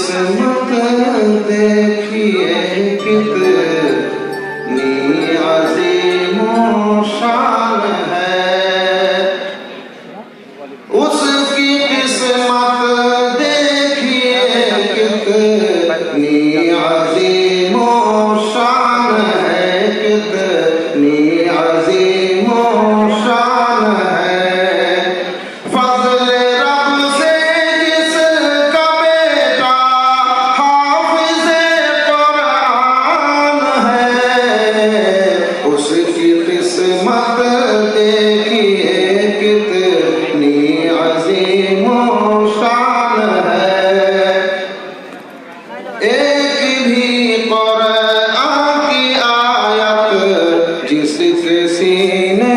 किस्मत देखिए कितनी अजीमो शान है, उसकी किस्मत देखिए कितनी अजीमो शान है, कितनी अजीमो शान है। फज़ल रब से जिसका बेटा हाफ़िज़े कुरान है, उसकी किस्मत देखिए कितनी अज़ीमो शान है। एक भी कुरान की आयत जिसके सीने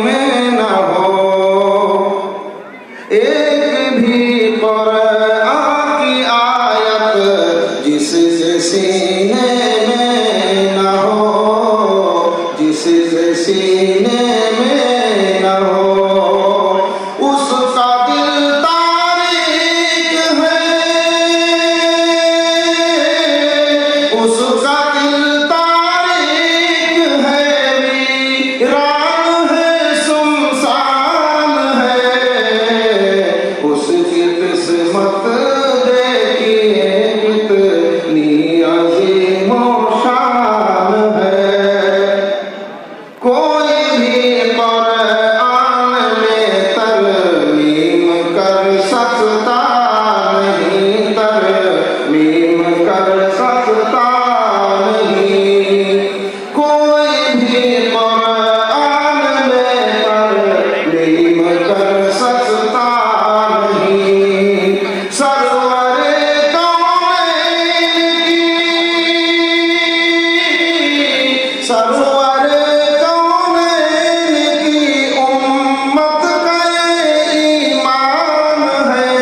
में न हो, एक भी कुरान की आयत जिसके सीने में न हो, जिसके सीने में न हो, उसका दिल तारीक है, उसका दिल तारीक है, वीरान है, सुनसान है, उसकी किस्मत देखिए कितनी अजीमो शान है। कोई भी कुरान में तरमीम कर सकता नहीं, तरमीम कर सकता नहीं, कोई भी कुरान में तरमीम कर सकता नहीं। सरवरे कौनैन की, सरवरे कौनैन की उम्मत का ईमान है,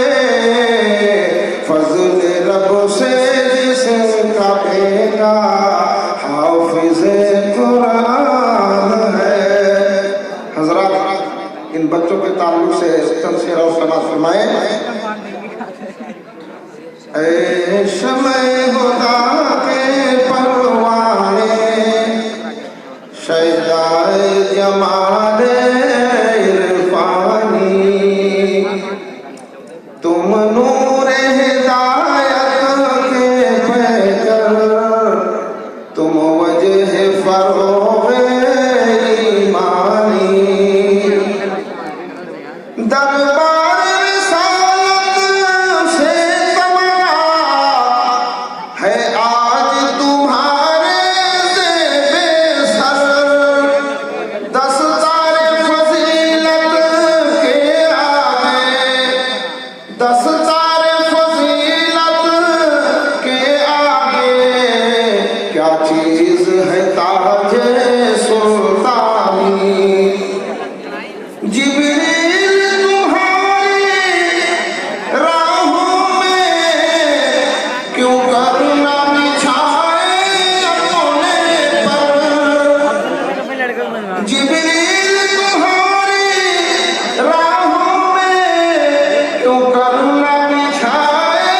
फज़ल रब से जिसका बेटा हाफ़िज़े कुरान है। हज़रात, इन बच्चों के ताल्लुक से चंद शेर और समाज फरमाएं। ऐ शमे खुदा के परवाने, शैदाए जमाले इरफानी, तुम नूरे हिदायत के पैकर, तुम वजह फरोग़े ईमानी, दरबार रिसालत से तमन्ना है आज तुम्हारे ज़ेबे सर, दस्तारे फजीलत के आगे, दस्तारे फजीलत के आगे, क्या चीज़ है ताजे सुल्तानी। जिब्रील तुम्हारी राहों में क्यों करुणा बिछाए अपने पर, जिब्रील तुम्हारी राहों में क्यों करुणा बिछाए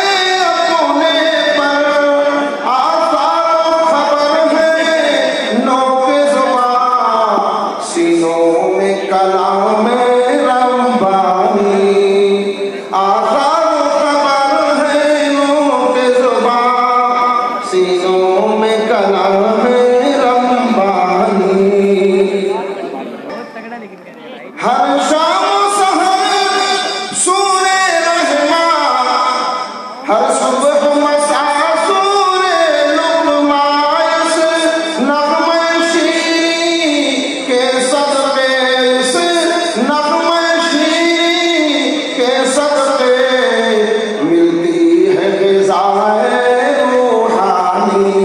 अपने पर। आसार खबर है नौके ज़ुबान, सीनों में कलाम रब्बानी, आसार खबर है नौके ज़ुबान, सीनों में कलाम रब्बानी। हर शाम सहर सूरे रहमान, हर सुबह मसा सूरे लुक़मान, नग़्मे शीरी के सदक़े से, नग़्मे शीरी के सदक़े मिलती है ग़िज़ाए रूहानी।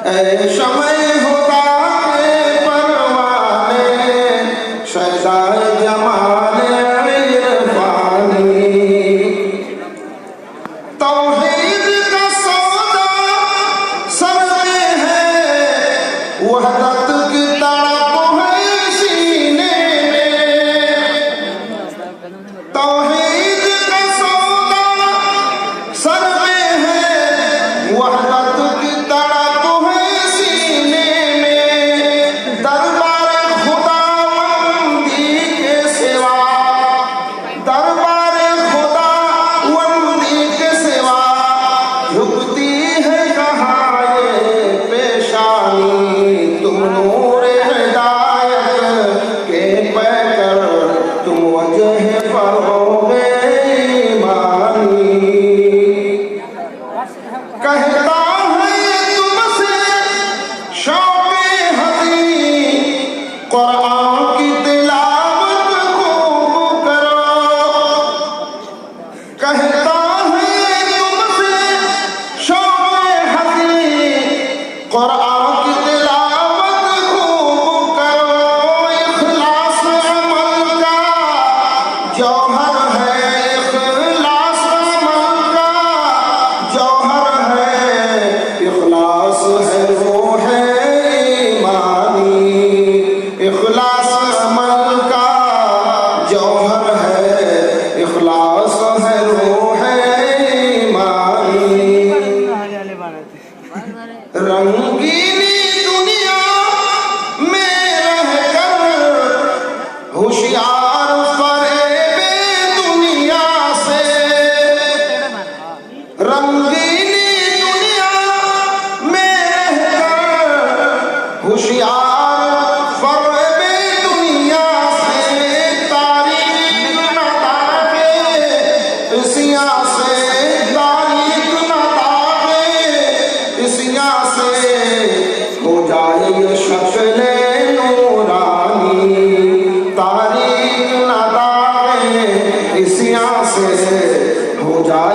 ऐ शमे खुदा के परवाने, शैदाए जमाले इरफानी,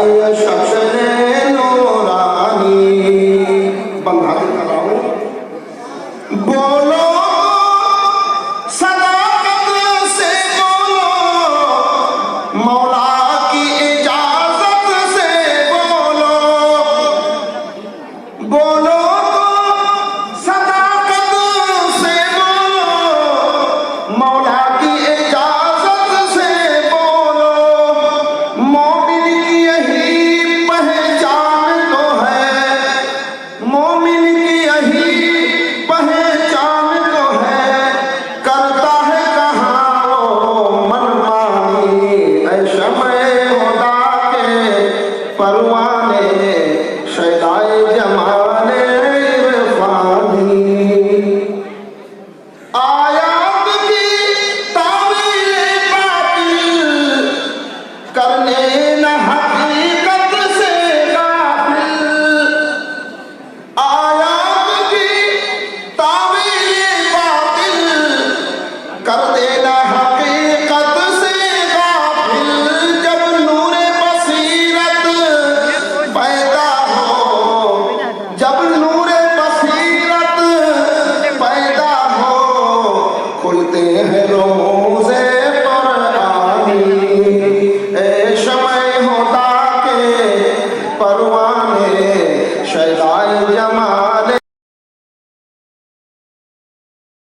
ये शख्स नूरानी। बंधा दिखा रहा हूं, बोलो सदाकत से बोलो, मौला की इजाजत से बोलो, बोलो सदाकत से बोलो, मौला की इजाजत से बोलो। मोमिन की यही पहचान तो है, मोमिन की यही पहचान तो है, करता है कहाँ वो मनमानी। ऐ शम्ए हुदा के परवाने